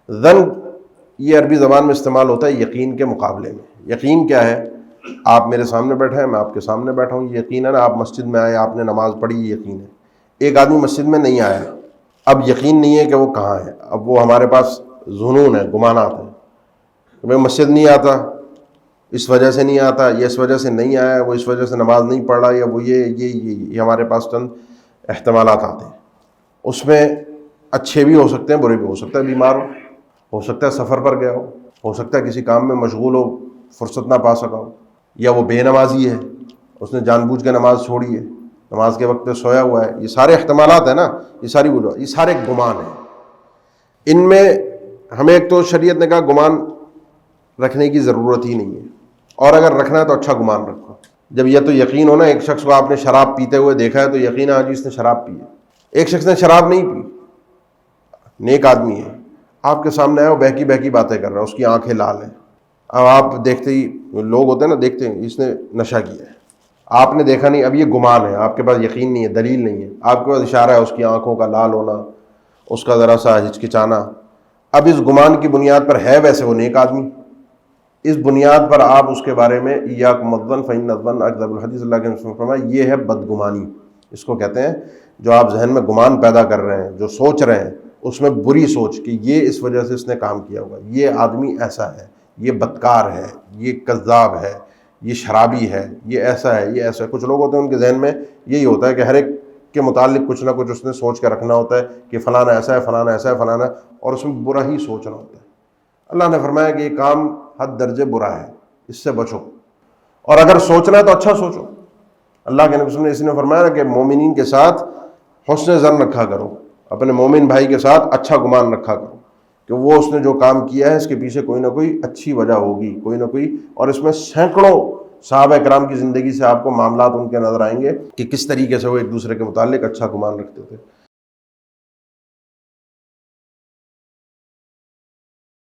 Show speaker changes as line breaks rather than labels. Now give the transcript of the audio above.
ظن یہ عربی زبان میں استعمال ہوتا ہے یقین کے مقابلے میں۔ یقین کیا ہے؟ آپ میرے سامنے بیٹھے ہیں، میں آپ کے سامنے بیٹھا ہوں، یہ یقین ہے نا۔ آپ مسجد میں آئے، آپ نے نماز پڑھی، یہ یقین ہے۔ ایک آدمی مسجد میں نہیں آیا، اب یقین نہیں ہے کہ وہ کہاں ہے، اب وہ ہمارے پاس ظنون ہے، گمانات ہیں۔ میں مسجد نہیں آتا، اس وجہ سے نہیں آتا، یا اس وجہ سے نہیں آیا، وہ اس وجہ سے نماز نہیں پڑھ رہا، یا وہ یہ ہمارے پاس چند احتمالات آتے ہیں۔ اس میں اچھے بھی ہو سکتے ہیں، برے بھی ہو سکتا ہے، بیمار ہو سکتا ہے، سفر پر گیا ہو سکتا ہے کسی کام میں مشغول ہو، فرصت نہ پا سکا ہو، یا وہ بے نمازی ہے، اس نے جان بوجھ کے نماز چھوڑی ہے، نماز کے وقت پہ سویا ہوا ہے۔ یہ سارے احتمالات ہیں نا، یہ ساری وجوہات، یہ سارے گمان ہیں۔ ان میں ہمیں ایک تو شریعت نے کہا گمان رکھنے کی ضرورت ہی نہیں ہے، اور اگر رکھنا ہے تو اچھا گمان رکھو۔ جب یہ تو یقین ہونا، ایک شخص کو آپ نے شراب پیتے ہوئے دیکھا ہے تو یقین ہے آج اس نے شراب پی ہے۔ ایک شخص نے شراب نہیں پی، نیک آدمی ہے، آپ کے سامنے آیا، وہ بہکی بہکی باتیں کر رہا ہے، اس کی آنکھیں لال ہیں۔ اب آپ دیکھتے ہی، لوگ ہوتے ہیں نا، دیکھتے ہیں اس نے نشہ کیا ہے، آپ نے دیکھا نہیں، اب یہ گمان ہے، آپ کے پاس یقین نہیں ہے، دلیل نہیں ہے، آپ کے پاس اشارہ ہے، اس کی آنکھوں کا لال ہونا، اس کا ذرا سا ہچکچانا۔ اب اس گمان کی بنیاد پر ہے ویسے وہ نیک آدمی، اس بنیاد پر آپ اس کے بارے میں ایاکم الظن فإن الظن اکذب الحدیث، اللہ کے رسول نے فرمایا یہ ہے بدگمانی۔ اس کو کہتے ہیں جو آپ ذہن میں گمان پیدا کر رہے ہیں، جو سوچ رہے ہیں اس میں بری سوچ کہ یہ اس وجہ سے اس نے کام کیا ہوگا، یہ آدمی ایسا ہے، یہ بدکار ہے، یہ کذاب ہے، یہ شرابی ہے، یہ ایسا ہے، یہ ایسا ہے۔ کچھ لوگ ہوتے ہیں ان کے ذہن میں یہی ہوتا ہے کہ ہر ایک کے متعلق کچھ نہ کچھ اس نے سوچ کے رکھنا ہوتا ہے کہ فلانا ایسا ہے، فلانا ایسا ہے، فلانا، اور اس میں برا ہی سوچنا ہوتا ہے۔ اللہ نے فرمایا کہ یہ کام حد درجے برا ہے، اس سے بچو، اور اگر سوچنا ہے تو اچھا سوچو۔ اللہ کے نبی نے اس نے فرمایا کہ مومنین کے ساتھ حسن ظن رکھا کرو، اپنے مومن بھائی کے ساتھ اچھا گمان رکھا کرو کہ وہ اس نے جو کام کیا ہے اس کے پیچھے کوئی نہ کوئی اچھی وجہ ہوگی، کوئی نہ کوئی، اور اس میں سینکڑوں صحابہ کرام کی زندگی سے آپ کو معاملات ان کے نظر آئیں گے کہ کس طریقے سے وہ ایک دوسرے کے متعلق اچھا گمان رکھتے تھے۔